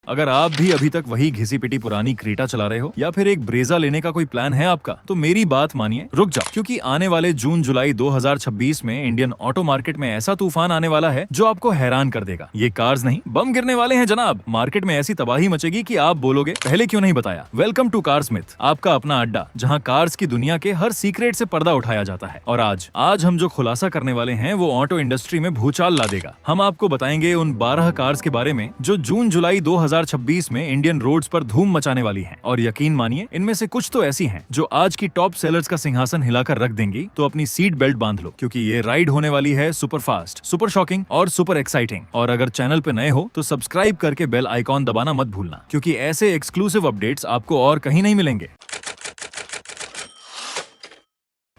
अगर आप भी अभी तक वही घिसी पिटी पुरानी क्रेटा चला रहे हो या फिर एक ब्रेजा लेने का कोई प्लान है आपका, तो मेरी बात मानिए, रुक जाओ, क्योंकि आने वाले जून जुलाई 2026 में इंडियन ऑटो मार्केट में ऐसा तूफान आने वाला है जो आपको हैरान कर देगा। ये कार्स नहीं, बम गिरने वाले हैं जनाब। मार्केट में ऐसी तबाही मचेगी कि आप बोलोगे पहले क्यों नहीं बताया। वेलकम टू कारस्मिथ, आपका अपना अड्डा जहां कार्स की दुनिया के हर सीक्रेट से पर्दा उठाया जाता है। और आज हम जो खुलासा करने वाले हैं वो ऑटो इंडस्ट्री में भूचाल ला देगा। हम आपको बताएंगे उन 12 कार्स के बारे में जो जून जुलाई 2026 में इंडियन रोड्स पर धूम मचाने वाली हैं। और यकीन मानिए, इनमें से कुछ तो ऐसी हैं जो आज की टॉप सेलर्स का सिंहासन हिलाकर रख देंगी। तो अपनी सीट बेल्ट बांध लो, क्योंकि ये राइड होने वाली है सुपर फास्ट, सुपर शॉकिंग और सुपर एक्साइटिंग। और अगर चैनल पे नए हो तो सब्सक्राइब करके बेल आइकॉन दबाना मत भूलना, क्योंकि ऐसे एक्सक्लूसिव अपडेट्स आपको और कहीं नहीं मिलेंगे।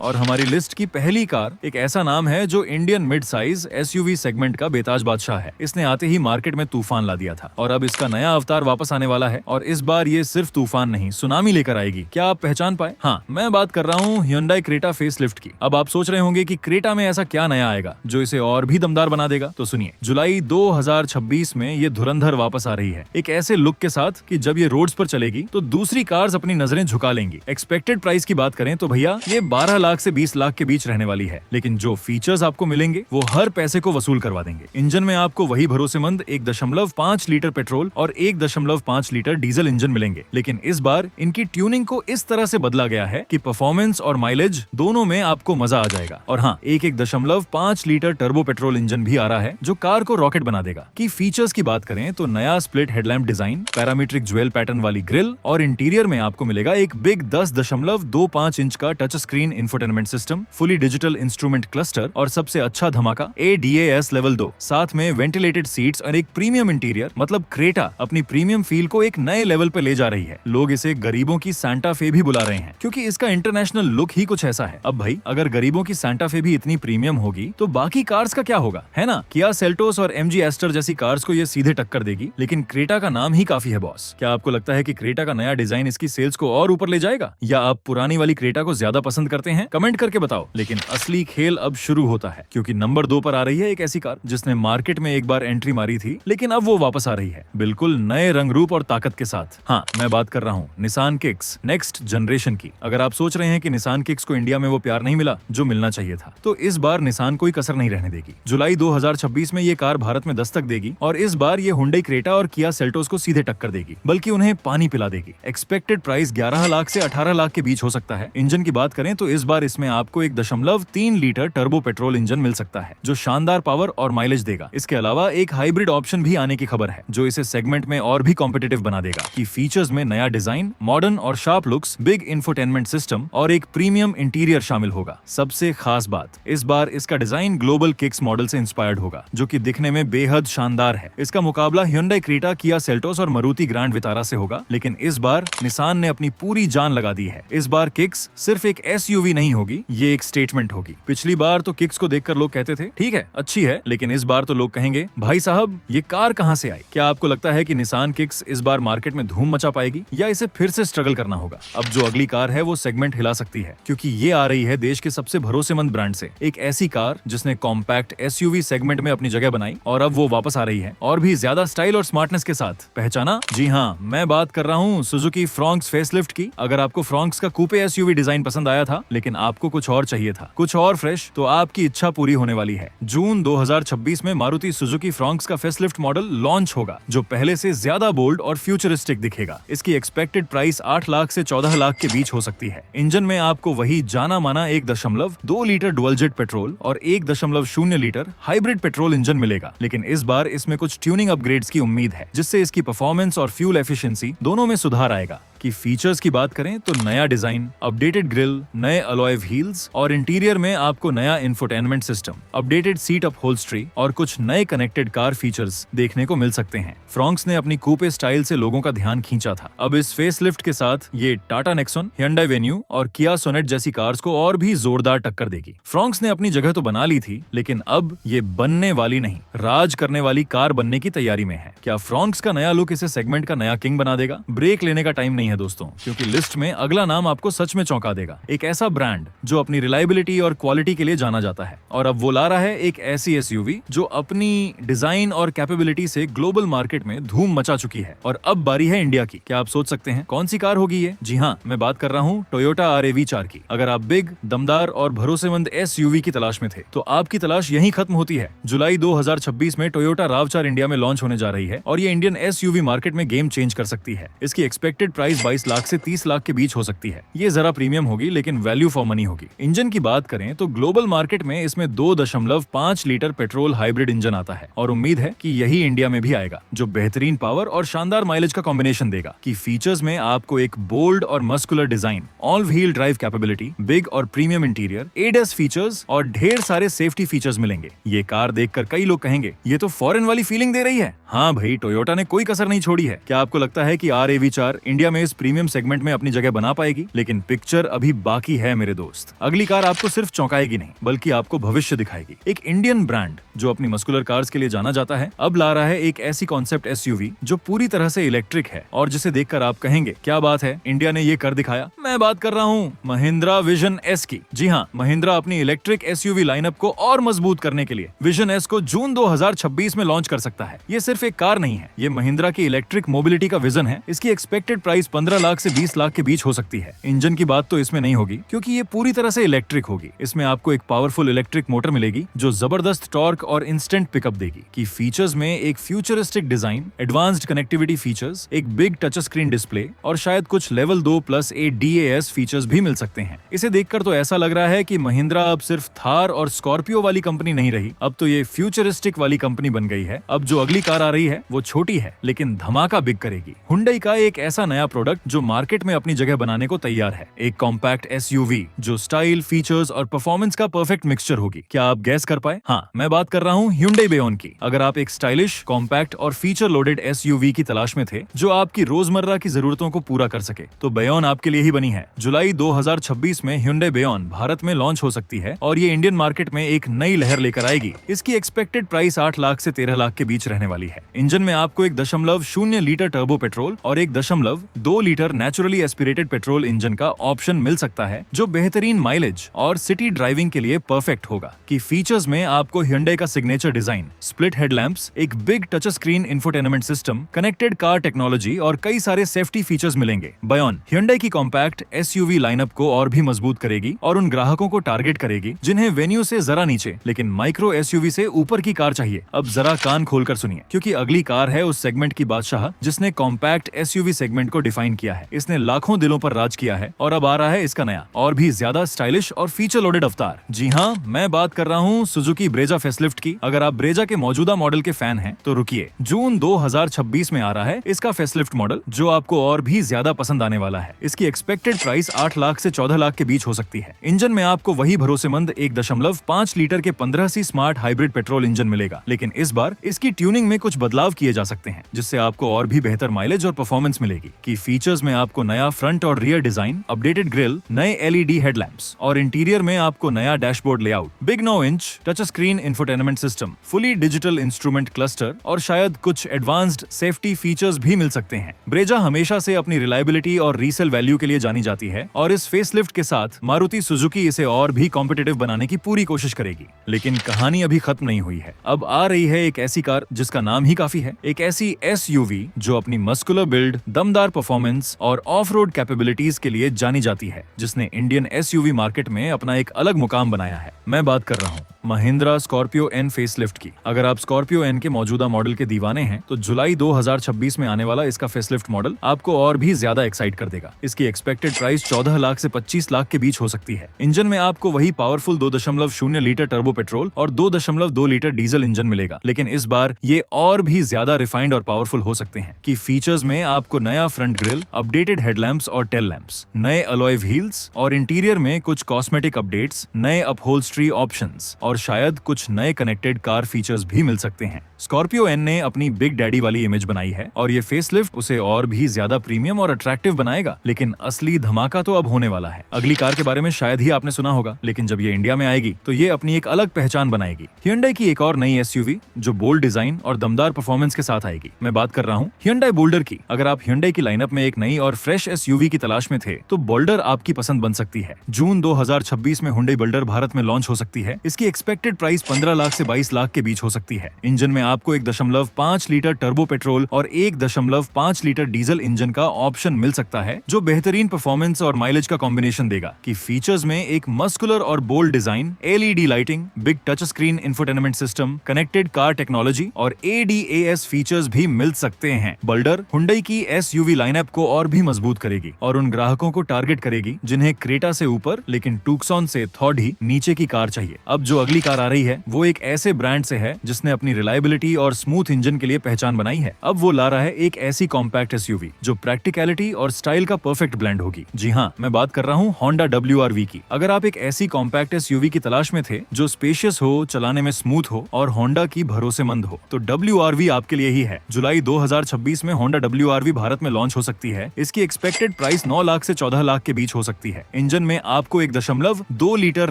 और हमारी लिस्ट की पहली कार एक ऐसा नाम है जो Indian mid size SUV segment का बेताज बादशाह है। इसने आते ही मार्केट में तूफान ला दिया था और अब इसका नया अवतार वापस आने वाला है। और इस बार ये सिर्फ तूफान नहीं, सुनामी लेकर आएगी। क्या आप पहचान पाए? हाँ, मैं बात कर रहा हूँ Hyundai क्रेटा फेसलिफ्ट की। अब आप सोच रहे होंगे कि क्रेटा में ऐसा क्या नया आएगा जो इसे और भी दमदार बना देगा। तो सुनिए, जुलाई 2026 में ये धुरंधर वापस आ रही है, एक ऐसे लुक के साथ कि जब ये रोड्स पर चलेगी तो दूसरी कार्स अपनी नजरें झुका लेंगी। एक्सपेक्टेड प्राइस की बात करें तो भैया ये 12 लाख से 20 लाख के बीच रहने वाली है, लेकिन जो फीचर्स आपको मिलेंगे वो हर पैसे को वसूल करवा देंगे। इंजन में आपको वही भरोसेमंद 1.5 लीटर पेट्रोल और 1.5 लीटर डीजल इंजन मिलेंगे, लेकिन इस बार इनकी ट्यूनिंग को इस तरह से बदला गया है कि परफॉर्मेंस और माइलेज दोनों में आपको मजा आ जाएगा। और हाँ, 1.5 लीटर टर्बो पेट्रोल इंजन भी आ रहा है जो कार को रॉकेट बना देगा। की फीचर्स की बात करें तो नया split headlamp design, parametric jewel pattern वाली ग्रिल और इंटीरियर में आपको मिलेगा एक बिग 10.25 इंच का touch screen infotainment system, fully digital instrument cluster और सबसे अच्छा धमाका ADAS लेवल 2, साथ में वेंटिलेटेड सीट्स और एक प्रीमियम इंटीरियर। मतलब क्रेटा अपनी प्रीमियम फील को एक नए लेवल पे ले जा रही है। लोग इसे गरीबों की सांता फे भी बुला रहे हैं, क्योंकि इसका इंटरनेशनल लुक ही कुछ ऐसा है। अब भाई, अगर गरीबों की सांता फे भी इतनी प्रीमियम होगी तो बाकी कार्स का क्या होगा, है ना? किया सेल्टोस और MG एस्टर जैसी कार्स को ये सीधे टक्कर देगी, लेकिन क्रेटा का नाम ही काफी है बॉस। क्या आपको लगता है कि क्रेटा का नया डिजाइन इसकी सेल्स को और ऊपर ले जाएगा, या आप पुरानी वाली क्रेटा को ज्यादा पसंद करते हैं? कमेंट करके बताओ। लेकिन असली खेल अब शुरू होता है, क्योंकि नंबर 2 पर आ रही है एक ऐसी कार जिसने मार्केट में एक बार एंट्री मारी थी, लेकिन अब वो वापस आ रही है बिल्कुल नए रंग रूप और ताकत के साथ। हाँ, मैं बात कर रहा हूँ निसान किक्स नेक्स्ट जनरेशन की। अगर आप सोच रहे हैं कि निसान किक्स को इंडिया में वो प्यार नहीं मिला जो मिलना चाहिए था, तो इस बार निसान कोई कसर नहीं रहने देगी। जुलाई 2026 में ये कार भारत में दस्तक देगी और इस बार ये हुंडई क्रेटा और किया सेल्टोस को सीधे टक्कर देगी, बल्कि उन्हें पानी पिला देगी। एक्सपेक्टेड प्राइस 11 लाख से 18 लाख के बीच हो सकता है। इंजन की बात करें तो इस बार इसमें आपको 1.3 लीटर टर्बो पेट्रोल इंजन मिल सकता है जो शानदार पावर और माइलेज देगा। इसके अलावा एक हाइब्रिड ऑप्शन भी आने की खबर है जो इसे सेगमेंट में और भी कॉम्पिटिटिव बना देगा। की फीचर्स में नया डिजाइन, मॉडर्न और sharp looks, big infotainment system और एक प्रीमियम इंटीरियर शामिल होगा। सबसे खास बात, इस बार इसका डिजाइन ग्लोबल किक्स मॉडल से इंस्पायर्ड होगा, जो कि दिखने में बेहद शानदार है। इसका मुकाबला Hyundai क्रेटा, किया सेल्टोस और मारुति ग्रैंड विटारा से होगा, लेकिन इस बार निसान ने अपनी पूरी जान लगा दी है। इस बार किक्स सिर्फ एक SUV नहीं होगी, ये एक स्टेटमेंट होगी। पिछली बार तो किक्स को देखकर लोग कहते थे ठीक है, अच्छी है, लेकिन इस बार तो लोग कहेंगे भाई साहब ये कार कहां से आई। क्या आपको लगता है कि निसान किक्स इस बार मार्केट में धूम मचा पाएगी, या इसे फिर से स्ट्रगल करना होगा? अब जो अगली कार है वो सेगमेंट हिला सकती है, क्योंकि ये आ रही है देश के सबसे भरोसेमंद ब्रांड से। एक ऐसी कार जिसने कॉम्पैक्ट SUV सेगमेंट में अपनी जगह बनाई और अब वो वापस आ रही है, और भी ज्यादा स्टाइल और स्मार्टनेस के साथ। पहचाना? जी हाँ, मैं बात कर रहा हूँ सुजुकी फ्रॉन्क्स फेसलिफ्ट की। अगर आपको फ्रॉन्क्स का कूपे SUV डिजाइन पसंद आया था, लेकिन आपको कुछ और चाहिए था, कुछ और फ्रेश, तो आपकी इच्छा पूरी होने वाली है। जून 2026 में मारुति सुजुकी फ्रॉन्क्स का फेसलिफ्ट मॉडल लॉन्च होगा, जो पहले से ज्यादा बोल्ड और फ्यूचरिस्टिक दिखेगा। इसकी एक्सपेक्टेड प्राइस 8 लाख से 14 लाख के बीच हो सकती है। इंजन में आपको वही जाना माना 1.2 लीटर डुअल जेट पेट्रोल और 1.0 लीटर हाइब्रिड पेट्रोल इंजन मिलेगा, लेकिन इस बार इसमें कुछ ट्यूनिंग अपग्रेड्स की उम्मीद है, जिससे इसकी परफॉर्मेंस और फ्यूल एफिशिएंसी दोनों में सुधार आएगा। की फीचर्स की बात करें तो नया डिजाइन, अपडेटेड ग्रिल, नए अलॉय व्हील्स और इंटीरियर में आपको नया infotainment system, updated seat upholstery और कुछ नए कनेक्टेड कार फीचर्स देखने को मिल सकते हैं। फ्रॉन्क्स ने अपनी कूपे स्टाइल से लोगों का ध्यान खींचा था। अब इस फेसलिफ्ट के साथ ये टाटा नेक्सॉन, Hyundai वेन्यू और किया सोनेट जैसी कार्स को और भी जोरदार टक्कर देगी। फ्रॉन्क्स ने अपनी जगह तो बना ली थी, लेकिन अब ये बनने वाली नहीं, राज करने वाली कार बनने की तैयारी में है। क्या फ्रॉन्क्स का नया लुक इसे सेगमेंट का नया किंग बना देगा? ब्रेक लेने का टाइम नहीं है दोस्तों, क्योंकि लिस्ट में अगला नाम आपको सच में चौंका देगा। एक ऐसा ब्रांड जो अपनी रिलायबिलिटी और क्वालिटी के लिए जाना जाता है, और अब वो ला रहा है एक ऐसी एसयूवी जो अपनी डिजाइन और कैपेबिलिटी से ग्लोबल मार्केट में धूम मचा चुकी है। और अब बारी है इंडिया की। क्या आप सोच सकते हैं कौन सी कार होगी ये? जी हाँ, मैं बात कर रहा हूँ टोयोटा RAV4 की। अगर आप बिग, दमदार और भरोसेमंद एसयूवी की तलाश में थे तो आपकी तलाश यहीं खत्म होती है। जुलाई 2026 में टोयोटा RAV4 इंडिया में लॉन्च होने जा रही है और ये इंडियन एसयूवी मार्केट में गेम चेंज कर सकती है। इसकी एक्सपेक्टेड प्राइस 22 लाख से 30 लाख के बीच हो सकती है। ये जरा प्रीमियम होगी लेकिन वैल्यू फॉर मनी होगी। इंजन की बात करें तो ग्लोबल मार्केट में इसमें 2.5 लीटर पेट्रोल हाइब्रिड इंजन आता है और उम्मीद है कि यही इंडिया में भी आएगा, जो बेहतरीन पावर और शानदार माइलेज का कॉम्बिनेशन देगा। कि फीचर्स में आपको एक बोल्ड और muscular design, all wheel drive capability, big और प्रीमियम इंटीरियर, ADAS फीचर्स और ढेर सारे सेफ्टी फीचर्स मिलेंगे। ये कार देखकर कई लोग कहेंगे ये तो फॉरेन वाली फीलिंग दे रही है। हाँ भाई, टोयोटा ने कोई कसर नहीं छोड़ी है। क्या आपको लगता है कि RAV4 इंडिया में इस प्रीमियम सेगमेंट में अपनी जगह बना पाएगी? लेकिन पिक्चर अभी बाकी है मेरे दोस्त। अगली कार आपको सिर्फ चौंकाएगी नहीं बल्कि आपको भविष्य दिखाएगी। एक इंडियन ब्रांड जो अपनी मस्कुलर कार्स के लिए जाना जाता है अब ला रहा है एक ऐसी कॉन्सेप्ट एसयूवी जो पूरी तरह से इलेक्ट्रिक है और जिसे देखकर आप कहेंगे क्या बात है, इंडिया ने ये कर दिखाया। मैं बात कर रहा हूँ महिंद्रा विजन एस की। जी हाँ, महिंद्रा अपनी इलेक्ट्रिक एसयूवी लाइनअप को और मजबूत करने के लिए विजन एस को जून 2026 में लॉन्च कर सकता है। ये सिर्फ एक कार नहीं है, ये महिंद्रा की इलेक्ट्रिक मोबिलिटी का विजन है। इसकी एक्सपेक्टेड प्राइस 15 लाख से 20 लाख के बीच हो सकती है। इंजन की बात तो इसमें नहीं होगी क्योंकि ये पूरी तरह से इलेक्ट्रिक होगी। इसमें आपको एक पावरफुल इलेक्ट्रिक मोटर मिलेगी जो जबरदस्त टॉर्क और इंस्टेंट पिकअप देगी। की फीचर्स में एक futuristic design, advanced connectivity features, एक बिग टच स्क्रीन डिस्प्ले और शायद कुछ लेवल 2+A DAS फीचर्स भी मिल सकते हैं। इसे देखकर तो ऐसा लग रहा है कि महिंद्रा अब सिर्फ थार और स्कॉर्पियो वाली कंपनी नहीं रही, अब तो ये फ्यूचरिस्टिक वाली कंपनी बन गई है। अब जो अगली कार आ रही है वो छोटी है लेकिन धमाका बिग करेगी। हुंडई का एक ऐसा नया प्रोडक्ट जो मार्केट में अपनी जगह बनाने को तैयार है। एक कॉम्पैक्ट एसयूवी जो स्टाइल, फीचर्स और परफॉर्मेंस का परफेक्ट मिक्सचर होगी। क्या आप गैस कर पाए? हाँ, मैं बात कर रहा हूँ Hyundai Bayon की। अगर आप एक स्टाइलिश, कॉम्पैक्ट और फीचर लोडेड एसयूवी की तलाश में थे जो आपकी रोजमर्रा की जरूरतों को पूरा कर सके तो Bayon आपके लिए ही बनी है। जुलाई 2026 में Hyundai Bayon भारत में लॉन्च हो सकती है और ये इंडियन मार्केट में एक नई लहर लेकर आएगी। इसकी एक्सपेक्टेड प्राइस 8 लाख से 13 लाख के बीच रहने वाली है। इंजन में आपको 1.0 लीटर टर्बो पेट्रोल और 1.2 litre naturally aspirated petrol engine का ऑप्शन मिल सकता है जो बेहतरीन माइलेज और सिटी ड्राइविंग के लिए परफेक्ट होगा। की फीचर्स में आपको Hyundai का सिग्नेचर डिजाइन, स्प्लिट हेडलैम्प्स, एक big touch screen infotainment system, connected car technology और कई सारे सेफ्टी फीचर्स मिलेंगे। Bayon Hyundai की कॉम्पैक्ट एसयूवी लाइनअप को और भी मजबूत करेगी और उन ग्राहकों को टारगेट करेगी जिन्हें वेन्यू से जरा नीचे लेकिन माइक्रो एसयूवी से ऊपर की कार चाहिए। अब जरा कान खोलकर सुनिए क्योंकि अगली कार है उस सेगमेंट की बादशाह जिसने कॉम्पैक्ट एसयूवी सेगमेंट को डिफाइन किया है। इसने लाखों दिलों पर राज किया है और अब आ रहा है इसका नया और भी ज्यादा स्टाइलिश और फीचर लोडेड अवतार। जी हाँ, मैं बात कर रहा हूँ सुजुकी ब्रेजा फेसलिफ्ट की। अगर आप ब्रेजा के मौजूदा मॉडल के फैन हैं तो रुकिए, जून 2026 में आ रहा है इसका फेसलिफ्ट मॉडल जो आपको और भी ज्यादा पसंद आने वाला है। इसकी एक्सपेक्टेड प्राइस 8 लाख से 14 लाख के बीच हो सकती है। इंजन में आपको वही भरोसेमंद 1.5 लीटर के 15C smart hybrid petrol engine मिलेगा, लेकिन इस बार इसकी ट्यूनिंग में कुछ बदलाव किए जा सकते हैं जिससे आपको और भी बेहतर माइलेज और परफॉर्मेंस मिलेगी। की फीचर्स में आपको नया फ्रंट और रियर डिजाइन, अपडेटेड ग्रिल, नए LED हेडलैम्प्स और इंटीरियर में आपको नया dashboard layout, big 9 inch touch screen infotainment system, fully digital instrument cluster और शायद कुछ एडवांस्ड सेफ्टी फीचर्स भी मिल सकते हैं। ब्रेजा हमेशा से अपनी रिलायबिलिटी और रीसेल वैल्यू के लिए जानी जाती है और इस फेसलिफ्ट के साथ मारुति सुजुकी इसे और भी कॉम्पिटिटिव बनाने की पूरी कोशिश करेगी। लेकिन कहानी अभी खत्म नहीं हुई है। अब आ रही है एक ऐसी कार जिसका नाम ही काफी है, एक ऐसी एसयूवी जो अपनी मस्कुलर बिल्ड, दमदार परफॉर्मेंस और ऑफ रोड कैपेबिलिटीज के लिए जानी जाती है, जिसने इंडियन एसयूवी मार्केट में अपना एक अलग मुकाम बनाया है। मैं बात कर रहा हूँ महिंद्रा स्कॉर्पियो एन फेसलिफ्ट की। अगर आप स्कॉर्पियो एन के मौजूदा मॉडल के दीवाने हैं तो जुलाई 2026 में आने वाला इसका फेसलिफ्ट मॉडल आपको और भी ज्यादा एक्साइट कर देगा। इसकी एक्सपेक्टेड प्राइस 14 लाख से 25 लाख के बीच हो सकती है। इंजन में आपको वही पावरफुल 2.0 लीटर टर्बो पेट्रोल और 2.2 लीटर डीजल इंजन मिलेगा, लेकिन इस बार ये और भी ज्यादा रिफाइंड और पावरफुल हो सकते हैं। की फीचर्स में आपको नया फ्रंट ग्रिल, अपडेटेड हेडलैम्प्स और टेल लैंप्स, नए अलॉय व्हील्स और इंटीरियर में कुछ कॉस्मेटिक अपडेट्स, नए अपहोल्स्ट्री ऑप्शंस और शायद कुछ नए कनेक्टेड कार फीचर्स भी मिल सकते हैं। स्कॉर्पियो एन ने अपनी बिग डैडी वाली इमेज बनाई है और ये फेसलिफ्ट उसे और भी ज्यादा प्रीमियम और अट्रैक्टिव बनाएगा, लेकिन असली धमाका तो अब होने वाला है। अगली कार के बारे में शायद ही आपने सुना होगा, लेकिन जब ये इंडिया में आएगी तो ये अपनी एक अलग पहचान बनाएगी। Hyundai की एक और नई एसयूवी जो बोल्ड डिजाइन और दमदार परफॉर्मेंस के साथ आएगी। मैं बात कर रहा हूँ Hyundai बोल्डर की। अगर आप Hyundai की लाइनअप में एक नई और फ्रेश एसयूवी की तलाश में थे तो बोल्डर आपकी पसंद बन सकती है। जून 2026 में हुंडई बोल्डर भारत में लॉन्च हो सकती है। इसकी एक्सपेक्टेड प्राइस 15 लाख से 22 लाख के बीच हो सकती है। इंजन में आपको 1.5 लीटर टर्बो पेट्रोल और 1.5 लीटर डीजल इंजन का ऑप्शन मिल सकता है, जो बेहतरीन परफॉर्मेंस और माइलेज का कॉम्बिनेशन देगा। कि फीचर्स में एक मस्कुलर और bold design, LED lighting, big touch screen infotainment system, connected car technology और ADAS फीचर्स भी मिल सकते हैं। बोल्डर हुंडई की एसयूवी लाइनअप को और भी मजबूत करेगी और उन ग्राहकों को टारगेट करेगी जिन्हें क्रेटा से ऊपर लेकिन टूक्सॉन से थोड़ी नीचे की कार चाहिए। अब जो अगली कार आ रही है वो एक ऐसे ब्रांड से है जिसने अपनी रिलायबिलिटी और स्मूथ इंजन के लिए पहचान बनाई है। अब वो ला रहा है एक ऐसी कॉम्पैक्ट एसयूवी जो प्रैक्टिकलिटी और स्टाइल का परफेक्ट ब्लेंड होगी। जी हाँ, मैं बात कर रहा हूँ होंडा WRV की। अगर आप एक ऐसी कॉम्पैक्ट एसयूवी की तलाश में थे जो स्पेशियस हो, चलाने में स्मूथ हो और होंडा की भरोसेमंद हो, तो WRV आपके लिए ही है। जुलाई 2026 में होंडा WRV भारत में लॉन्च हो सकती है। इसकी एक्सपेक्टेड प्राइस 9 लाख से 14 लाख के बीच हो सकती है। इंजन में आपको 1.2 लीटर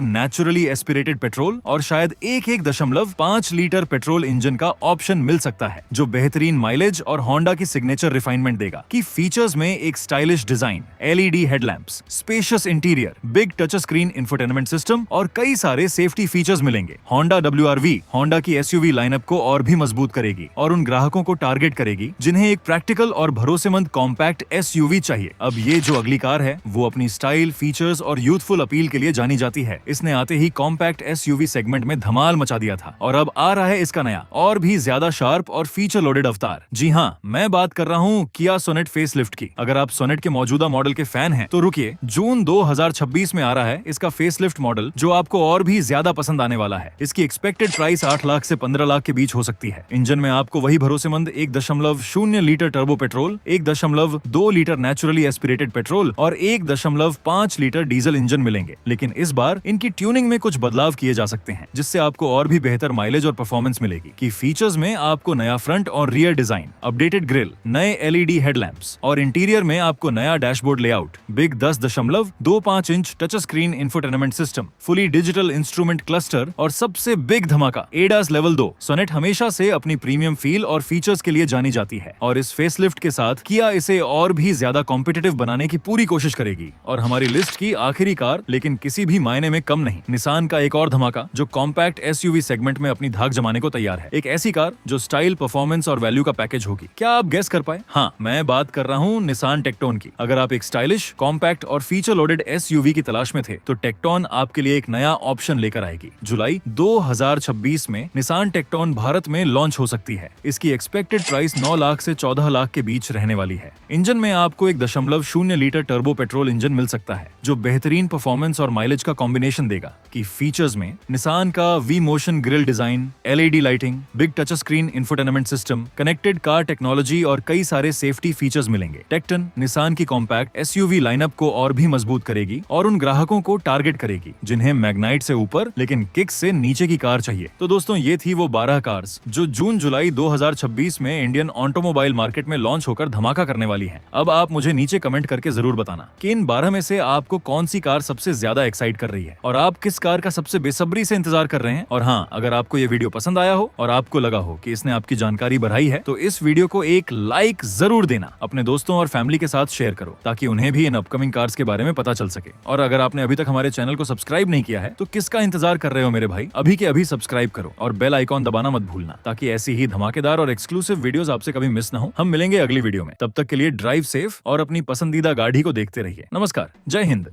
नेचुरली एस्पिरेटेड पेट्रोल और शायद 1.5 लीटर पेट्रोल इंजन का ऑप्शन मिल सकता है, जो बेहतरीन माइलेज और होंडा की सिग्नेचर रिफाइनमेंट देगा। कि फीचर्स में एक stylish design, LED headlamps, spacious interior, big touch screen infotainment system और कई सारे सेफ्टी फीचर्स मिलेंगे। होंडा WRV होंडा की एसयूवी लाइनअप को और भी मजबूत करेगी और उन ग्राहकों को टारगेट करेगी जिन्हें एक प्रैक्टिकल और भरोसेमंद कॉम्पैक्ट एसयूवी चाहिए। अब ये जो अगली कार है वो अपनी स्टाइल, फीचर्स और यूथफुल अपील के लिए जानी जाती है। इसने आते ही कॉम्पैक्ट एसयूवी सेगमेंट में धमाल मचा दिया था और अब आ रहा है इसका नया और भी ज्यादा शार्प और फीचर लोडेड अवतार। जी हाँ, मैं बात कर रहा हूँ किया सोनेट फेसलिफ्ट की। अगर आप सोनेट के मौजूदा मॉडल के फैन हैं तो रुकिए, जून 2026 में आ रहा है इसका फेसलिफ्ट मॉडल जो आपको और भी ज्यादा पसंद आने वाला है। इसकी एक्सपेक्टेड प्राइस 8 लाख से 15 लाख के बीच हो सकती है। इंजन में आपको वही भरोसेमंद 1.0 litre turbo petrol, 1.2 litre naturally aspirated petrol और 1.5 लीटर डीजल इंजन मिलेंगे। लेकिन इस बार इनकी ट्यूनिंग में कुछ बदलाव किए जा सकते हैं जिससे आपको और भी बेहतर माइलेज और परफॉर्मेंस मिलेगी। कि फीचर्स में आपको नया फ्रंट और रियर डिजाइन, अपडेटेड ग्रिल, नए LED हेडलैम्प्स और इंटीरियर में आपको नया dashboard layout, big 10.25 inch touch screen infotainment system, fully digital instrument cluster और सबसे बिग धमाका ADAS लेवल 2। सोनेट हमेशा से अपनी प्रीमियम फील और फीचर्स के लिए जानी जाती है और इस फेसलिफ्ट के साथ किया इसे और भी ज्यादा कॉम्पिटिटिव बनाने की पूरी कोशिश करेगी। और हमारी लिस्ट की आखिरी कार, लेकिन किसी भी मायने में कम नहीं, निसान का एक और धमाका जो कॉम्पैक्ट एसयूवी सेगमेंट में अपनी धाक जमाने को तैयार है। एक ऐसी कार जो स्टाइल, परफॉर्मेंस और वैल्यू का पैकेज होगी। क्या आप गेस कर पाए? हाँ, मैं बात कर रहा हूँ निसान टेक्टोन की। अगर आप एक स्टाइलिश, कॉम्पैक्ट और फीचर लोडेड एसयूवी की तलाश में थे तो टेक्टोन आपके लिए एक नया ऑप्शन लेकर आएगी। जुलाई 2026 में निसान टेक्टोन भारत में लॉन्च हो सकती है। इसकी एक्सपेक्टेड प्राइस 9 लाख से 14 लाख के बीच रहने वाली है। इंजन में आपको 1.0 लीटर टर्बो पेट्रोल इंजन मिल सकता है जो बेहतरीन परफॉर्मेंस और माइलेज का कॉम्बिनेशन देगा। कि फीचर्स में निसान का V motion grille design, LED lighting, big touch screen infotainment system, connected car technology और कई सारे सेफ्टी फीचर्स मिलेंगे। टेक्टन निसान की कॉम्पैक्ट एसयूवी लाइनअप को और भी मजबूत करेगी और उन ग्राहकों को टारगेट करेगी जिन्हें मैग्नाइट से ऊपर लेकिन किक से नीचे की कार चाहिए। तो दोस्तों, ये थी वो 12 कार्स जो जून जुलाई 2026 में इंडियन ऑटोमोबाइल मार्केट में लॉन्च होकर धमाका करने वाली हैं। अब आप मुझे नीचे कमेंट करके जरूर बताना कि इन 12 में से आपको कौन सी कार सबसे ज्यादा एक्साइट कर रही है और आप किस कार का सबसे बेसब्री से इंतजार कर रहे हैं। और हाँ, अगर आपको ये वीडियो पसंद आया हो और आपको लगा हो कि इसने आपकी जानकारी बढ़ाई है तो इस वीडियो को एक लाइक जरूर देना। अपने दोस्तों और फैमिली के साथ शेयर करो ताकि उन्हें भी इन अपकमिंग कार्स के बारे में पता चल सके। और अगर आपने अभी तक हमारे चैनल को सब्सक्राइब नहीं किया है तो किसका इंतजार कर रहे हो मेरे भाई? अभी के अभी सब्सक्राइब करो और बेल आइकॉन दबाना मत भूलना ताकि ऐसी ही धमाकेदार और एक्सक्लूसिव वीडियोस आपसे कभी मिस ना हो। हम मिलेंगे अगली वीडियो में। तब तक के लिए ड्राइव सेफ और अपनी पसंदीदा गाड़ी को देखते रहिए। नमस्कार, जय हिंद।